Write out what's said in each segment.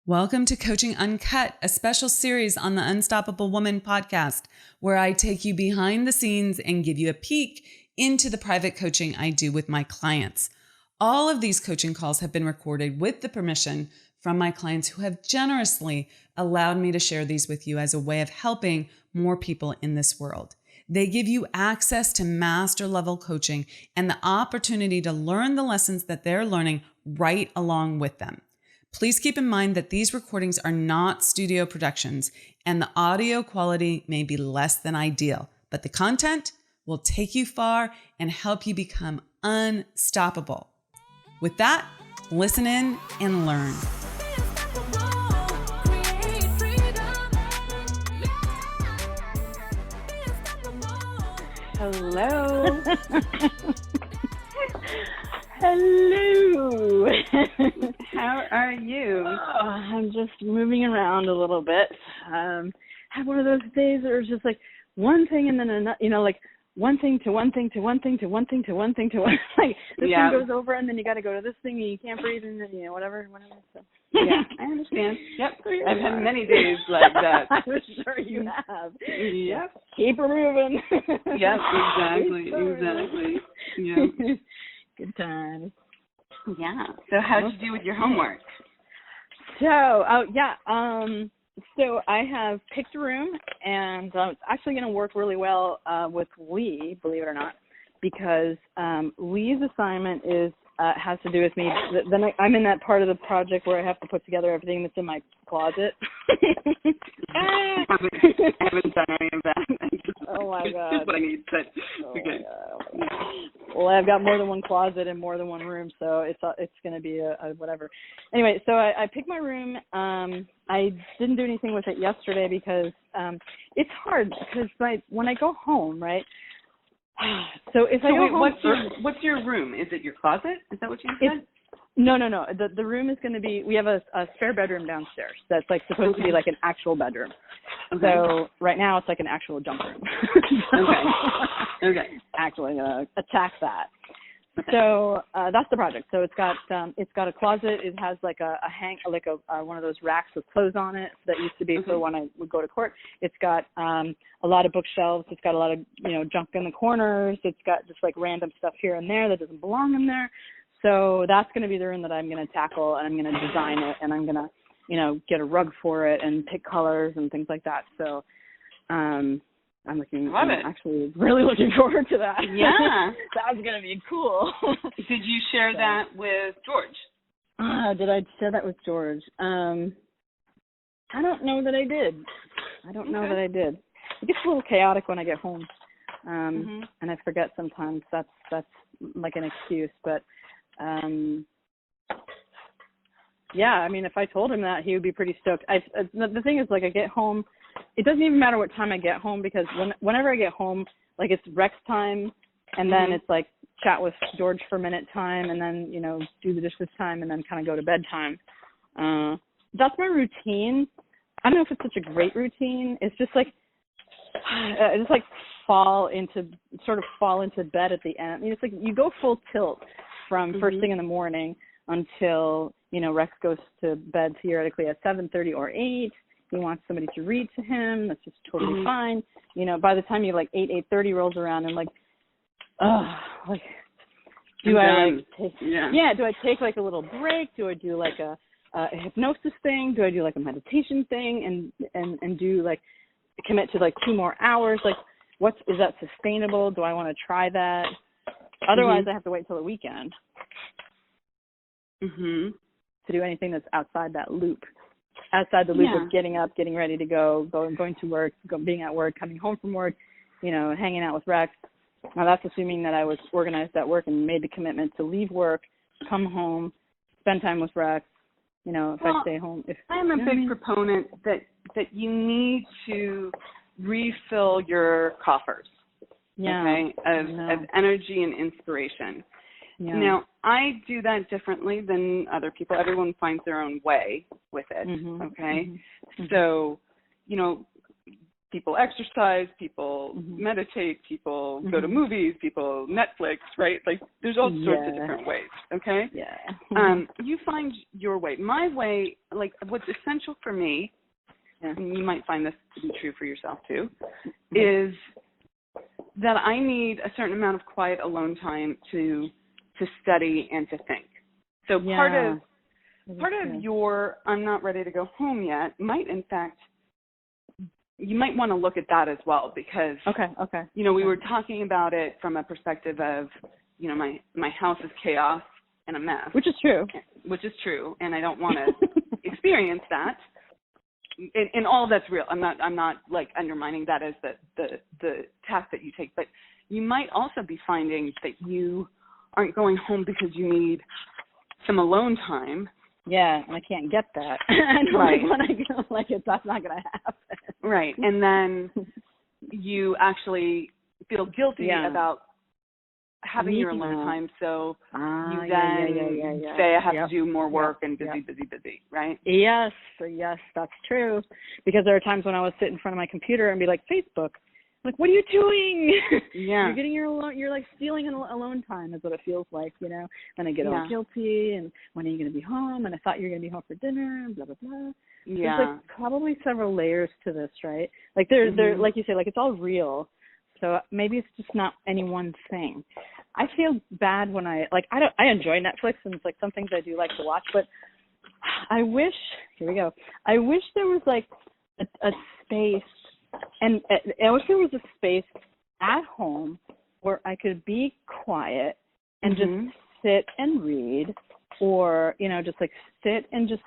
Welcome to Coaching Uncut, a special series on the Unstoppable Woman podcast, where I take you behind the scenes and give you a peek into the private coaching I do with my clients. All of these coaching calls have been recorded with the permission from my clients who have generously allowed me to share these with you as a way of helping more people in this world. They give you access to master level coaching and the opportunity to learn the lessons that they're learning right along with them. Please keep in mind that these recordings are not studio productions and the audio quality may be less than ideal, but the content will take you far and help you become unstoppable. With that, listen in and learn. Hello. Hello. How are you? Oh, I'm just moving around a little bit. Had one of those days where it was just like one thing and then another, like one thing to one thing to one thing to one thing to one thing to one. Like this thing goes over and then you got to go to this thing and you can't breathe and then, whatever. So. Yeah, I understand. Yep. I've had many days like that. I'm sure you have. Yep. Keep her moving. Yep, exactly. Yeah. Good times. Yeah. So how'd you do with your homework? So I have picked a room, and it's actually going to work really well with Lee, believe it or not, because Lee's assignment has to do with me. Then I'm in that part of the project where I have to put together everything that's in my closet. I haven't done any of that. Oh my God! Just what I need. But okay. Well, I've got more than one closet and more than one room, so it's going to be a whatever. Anyway, so I picked my room. I didn't do anything with it yesterday because it's hard because when I go home, right? So if I go home, what's your room? Is it your closet? Is that what you said? No. The room is going to be. We have a spare bedroom downstairs that's like supposed to be like an actual bedroom. Okay. So right now it's like an actual junk room. Okay. Actually attack that. Okay. So that's the project. So it's got a closet. It has like a one of those racks with clothes on it that used to be for when I would go to court. It's got a lot of bookshelves. It's got a lot of junk in the corners. It's got just like random stuff here and there that doesn't belong in there. So that's going to be the room that I'm going to tackle, and I'm going to design it, and I'm going to get a rug for it and pick colors and things like that. So I'm actually really looking forward to that. Yeah. That's going to be cool. Did you share that with George? Did I share that with George? I don't know that I did. It gets a little chaotic when I get home, and I forget sometimes. That's like an excuse, but if I told him that, he would be pretty stoked. The thing is, like, I get home, it doesn't even matter what time I get home, because whenever I get home, like, it's Rex time, and then it's like chat with George for a minute time, and then do the dishes time, and then kind of go to bed time. That's my routine. I don't know if it's such a great routine. It's just like I just like fall into bed at the end. It's like you go full tilt from first thing in the morning until Rex goes to bed theoretically at 7:30 or 8. He wants somebody to read to him. That's just totally fine. By the time 8:30 rolls around, and do I take like a little break? Do I do like a hypnosis thing? Do I do like a meditation thing and do like commit to like 2 more hours? Like, is that sustainable? Do I want to try that? Otherwise, I have to wait till the weekend to do anything that's outside that loop. Outside the loop of getting up, getting ready to go, going to work, being at work, coming home from work, hanging out with Rex. Now, that's assuming that I was organized at work and made the commitment to leave work, come home, spend time with Rex. If I stay home. I'm a big proponent that you need to refill your coffers, of energy and inspiration. Yeah. Now, I do that differently than other people. Everyone finds their own way with it, okay? So, people exercise, people meditate, people go to movies, people Netflix, right? Like there's all sorts of different ways, okay? Yeah. You find your way. My way, like what's essential for me, and you might find this to be true for yourself too, is that I need a certain amount of quiet alone time to study and to think. So part of your I'm not ready to go home yet might in fact, you might want to look at that as well, because we were talking about it from a perspective of, my house is chaos and a mess, which is true, and I don't want to experience that. And all of that's real. I'm not like undermining that as the task that you take, but you might also be finding that you aren't going home because you need some alone time. Yeah, and I can't get that. And right. When I go, that's not going to happen. Right, and then you actually feel guilty about having your alone time, so you then say I have to do more work and busy, right? Yes, that's true. Because there are times when I would sit in front of my computer and be like, Facebook. Like, what are you doing? Yeah. You're getting you're like stealing alone time is what it feels like, And I get all guilty, and when are you going to be home? And I thought you were going to be home for dinner, and blah, blah, blah. Yeah. There's probably several layers to this, right? Like there, like you say, it's all real. So maybe it's just not any one thing. I feel bad when I enjoy Netflix, and it's some things I do like to watch, but I wish there was a space, and I wish there was a space at home where I could be quiet and just sit and read, or, just sit and just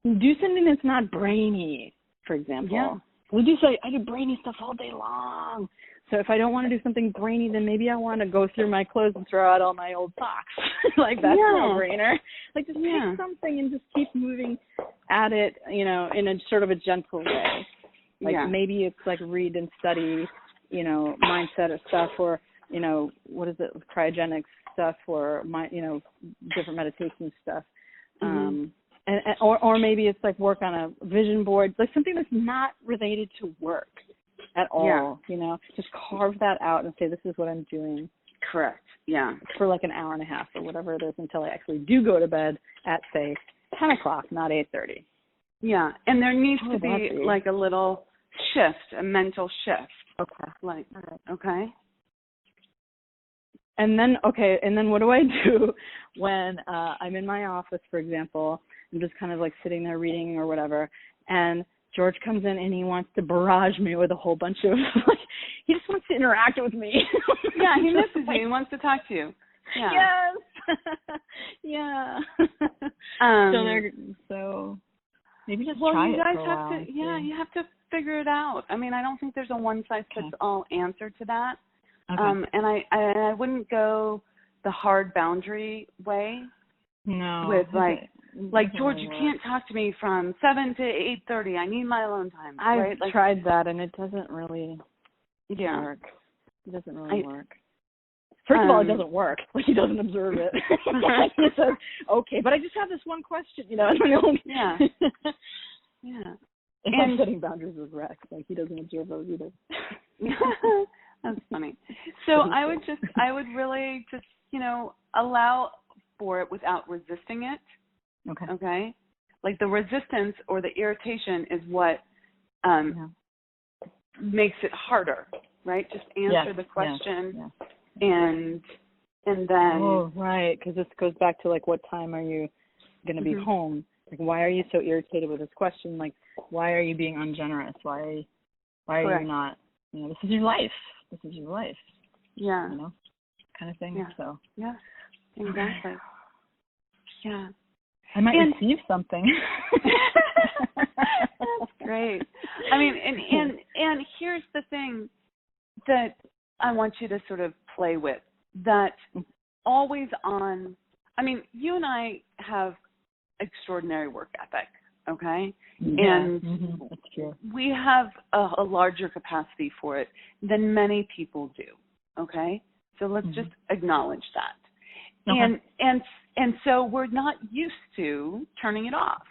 do something that's not brainy, for example. Yeah. I do brainy stuff all day long. So if I don't want to do something brainy, then maybe I want to go through my clothes and throw out all my old socks. That's no brainer. Just take something and just keep moving at it, in a sort of a gentle way. Maybe it's read and study, mindset or stuff, or, what is it, cryogenics stuff, or different meditation stuff. Or maybe it's work on a vision board, something that's not related to work at all, just carve that out and say, this is what I'm doing. Correct. Yeah. For an hour and a half or whatever it is until I actually do go to bed at, say, 10 o'clock, not 8:30. Yeah. And there needs to be a little shift, a mental shift. Okay. Okay. And then what do I do when I'm in my office, for example? I'm just kind of sitting there reading or whatever, and George comes in and he wants to barrage me with a whole bunch of, he just wants to interact with me. Yeah, he misses you. He wants to talk to you. Yeah. Yes. Yeah. So maybe just try you it guys for a while. You have to figure it out. I mean, I don't think there's a one-size-fits-all answer to that. Okay. And I wouldn't go the hard boundary way. No. With George, you can't talk to me from 7 to 8:30. I need my alone time. I've tried that, and it doesn't really work. It doesn't really work. First of all, it doesn't work. He doesn't observe it. He says, "Okay, but I just have this one question," Yeah. Yeah. And I'm setting boundaries with Rex. He doesn't observe those either. That's funny. So I would really just, allow for it without resisting it. Okay. Okay. The resistance or the irritation is what makes it harder, right? Just answer the question, and then. Oh, right, because this goes back to what time are you going to be home? Why are you so irritated with this question? Why are you being ungenerous? Why are you not? This is your life. This is your life. Yeah. Kind of thing. Yeah. So. Yeah. Exactly. Yeah. I might receive something. That's great. I mean, and here's the thing that I want you to sort of play with, that always on, I mean, you and I have extraordinary work ethic, okay? Yeah. And that's true. We have a larger capacity for it than many people do, okay? So let's just acknowledge that. Okay. And so we're not used to turning it off,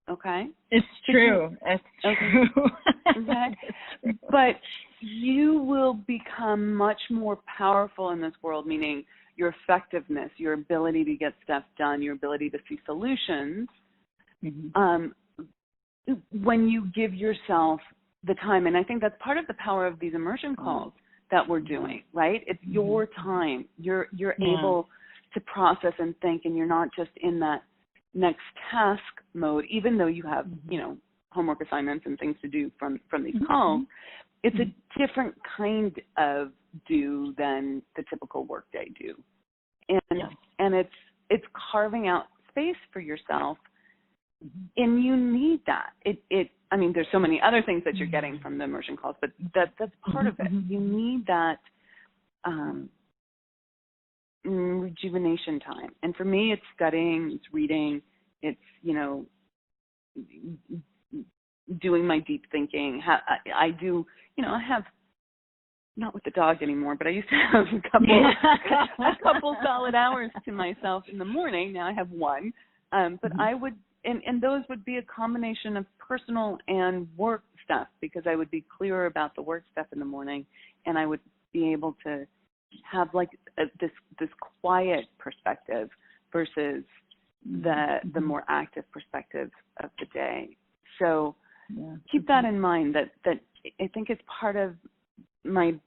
Okay? It's true. It's true. Okay. But you will become much more powerful in this world, meaning your effectiveness, your ability to get stuff done, your ability to see solutions, when you give yourself the time. And I think that's part of the power of these immersion calls that we're doing, right? It's your time. You're able to process and think, and you're not just in that next task mode, even though you have, homework assignments and things to do from these calls. It's a different kind of do than the typical workday do. And it's carving out space for yourself, and you need that. I mean, there's so many other things that you're getting from the immersion calls, but that's part of it. You need that rejuvenation time. And for me, it's studying, it's reading, it's, doing my deep thinking. I do, I have, not with the dog anymore, but I used to have a couple solid hours to myself in the morning. Now I have one. But I would, and those would be a combination of personal and work stuff, because I would be clearer about the work stuff in the morning, and I would be able to have like this quiet perspective versus the more active perspective of the day. So keep that in mind, that I think it's part of my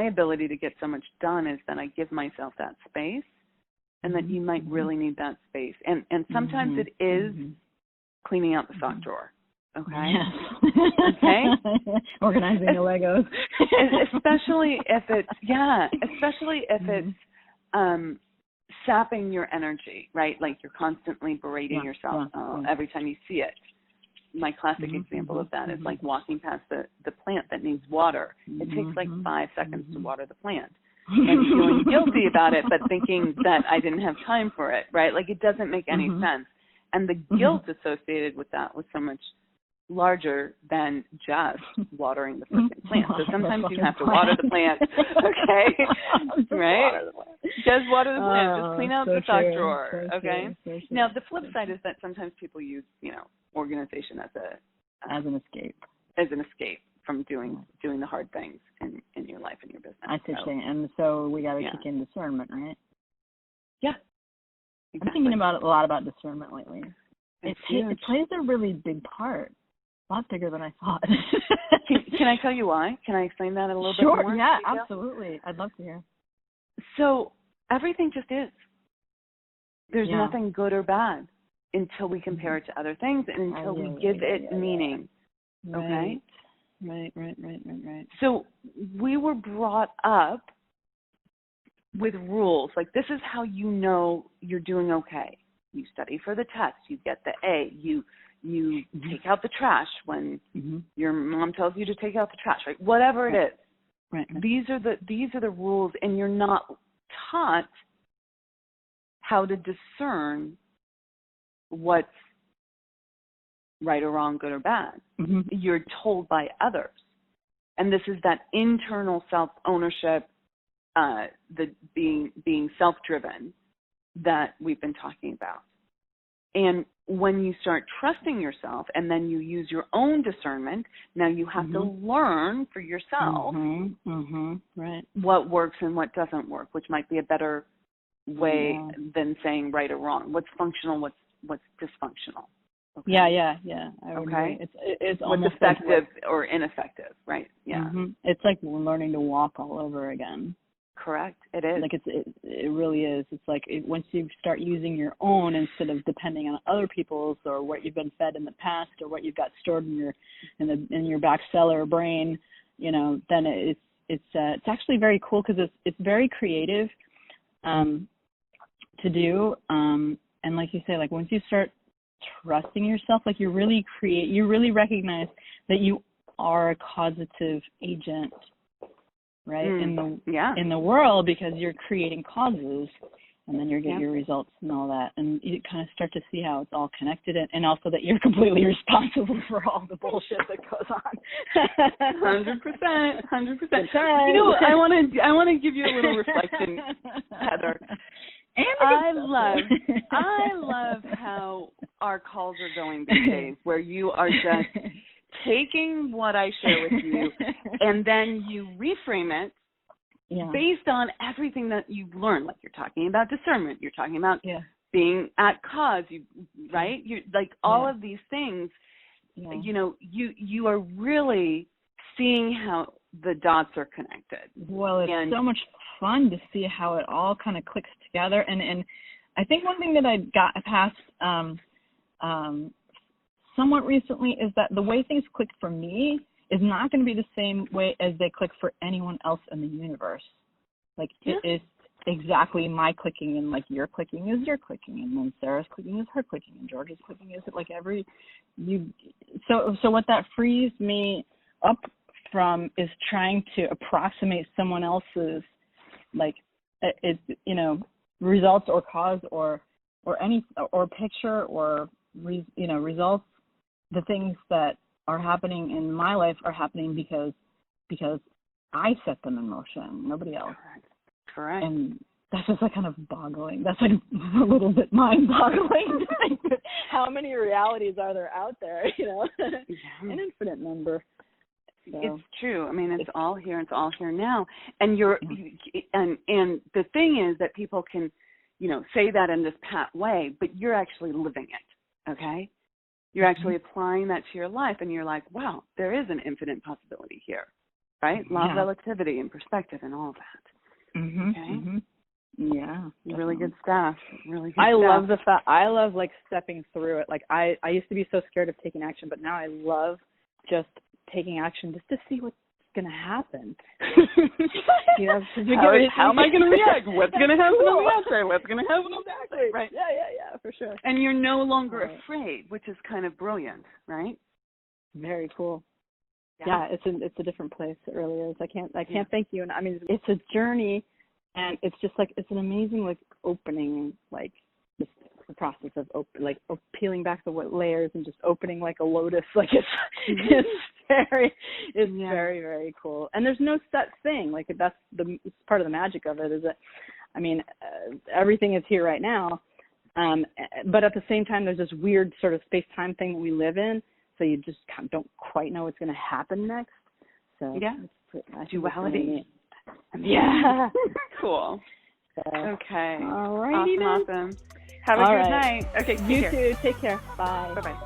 ability to get so much done is that I give myself that space, and that you might really need that space. And sometimes it is cleaning out the sock drawer. Okay. Yes. Okay. Organizing the Legos. especially if it's sapping your energy, right? Like you're constantly berating yourself every time you see it. My classic example of that is like walking past the plant that needs water. It takes like 5 seconds to water the plant. And feeling guilty about it, but thinking that I didn't have time for it, right? Like it doesn't make any sense. And the guilt associated with that was so much larger than just watering the freaking plant. So sometimes you have to water the plant, okay? Right? Just water the plant. Just clean out the sock drawer, okay? Now, the flip side is that sometimes people use, organization as an escape. As an escape from doing the hard things in your life and your business. I see what you're saying. And so we got to kick in discernment, right? Yeah. Exactly. I'm thinking a lot about discernment lately. It plays a really big part. A lot bigger than I thought. Can I tell you why? Can I explain that a little bit more? Sure, yeah, absolutely. I'd love to hear. So everything just is. There's nothing good or bad until we compare it to other things and until we give it meaning. Okay? Right. So we were brought up with rules. Like, this is how you know you're doing okay. You study for the test. You get the A. You take out the trash when your mom tells you to take out the trash. Right? Whatever it is. Right. These are the rules, and you're not taught how to discern what's right or wrong, good or bad. You're told by others. And this is that internal self-ownership, the being self-driven that we've been talking about. And when you start trusting yourself and then you use your own discernment, now you have to learn for yourself right, what works and what doesn't work, which might be a better way than saying right or wrong. What's functional, what's dysfunctional. Okay? Yeah. I would agree. It's almost effective or ineffective, right? Yeah. It's like learning to walk all over again. Correct. It is. Like it really is. It's like once you start using your own instead of depending on other people's or what you've been fed in the past or what you've got stored in your back cellar brain, then it's actually very cool because it's very creative to do. And like you say, like once you start trusting yourself, like you really recognize that you are a causative agent, right? In the world, because you're creating causes and then you get your results and all that. And you kind of start to see how it's all connected and also that you're completely responsible for all the bullshit that goes on. 100%. I want to give you a little reflection, Heather. I love how our calls are going these days, where you are just taking what I share with you, and then you reframe it based on everything that you've learned. Like you're talking about discernment, you're talking about being at cause, right? You like all of these things. You know, you are really seeing how the dots are connected. Well, it's so much fun to see how it all kind of clicks together. And I think one thing that I got past somewhat recently is that the way things click for me is not going to be the same way as they click for anyone else in the universe. Like it is exactly my clicking, and like your clicking is your clicking, and then Sarah's clicking is her clicking, and George's clicking is like so what that frees me up from is trying to approximate someone else's results or cause or any or picture or results. The things that are happening in my life are happening because I set them in motion, nobody else. Correct. And that's just like kind of boggling. That's like a little bit mind-boggling. How many realities are there out there? An infinite number. So. It's true. I mean, it's all here. It's all here now. And and the thing is that people can, say that in this pat way, but you're actually living it. Okay. You're actually applying that to your life, and you're like, wow, there is an infinite possibility here, right? Law of relativity and perspective and all that. Mm-hmm. Okay. Mm-hmm. Yeah. Really good stuff. Really good I stuff. love the fact. I love like stepping through it. Like I used to be so scared of taking action, but now I love just taking action just to see what's going to happen. How am I going to react? What's going to happen on the outside? What's going to happen on the outside? Right. Yeah, for sure. And you're no longer afraid, which is kind of brilliant, right? Very cool. Yeah, it's a different place. It really is. I can't thank you. And I mean, it's a journey, and it's just like it's an amazing like opening, like just the process of peeling back the layers and just opening like a lotus. Like it's very, very cool. And there's no set thing. Like that's it's part of the magic of it. Is that, I mean, everything is here right now, but at the same time, there's this weird sort of space-time thing that we live in. So you just don't quite know what's going to happen next. So duality. Yeah. Cool. So, okay. All righty. Awesome. Have a good night. Okay. You too. Take care. Bye. Bye-bye.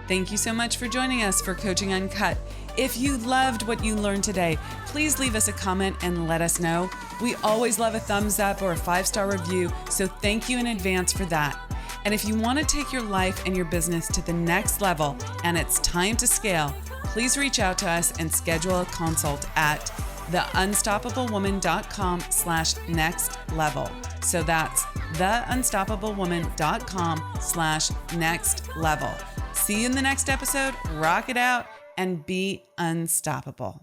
Thank you so much for joining us for Coaching Uncut. If you loved what you learned today, please leave us a comment and let us know. We always love a thumbs up or a 5-star review, so thank you in advance for that. And if you want to take your life and your business to the next level and it's time to scale, please reach out to us and schedule a consult at theunstoppablewoman.com/next level. So that's theunstoppablewoman.com/next level. See you in the next episode. Rock it out and be unstoppable.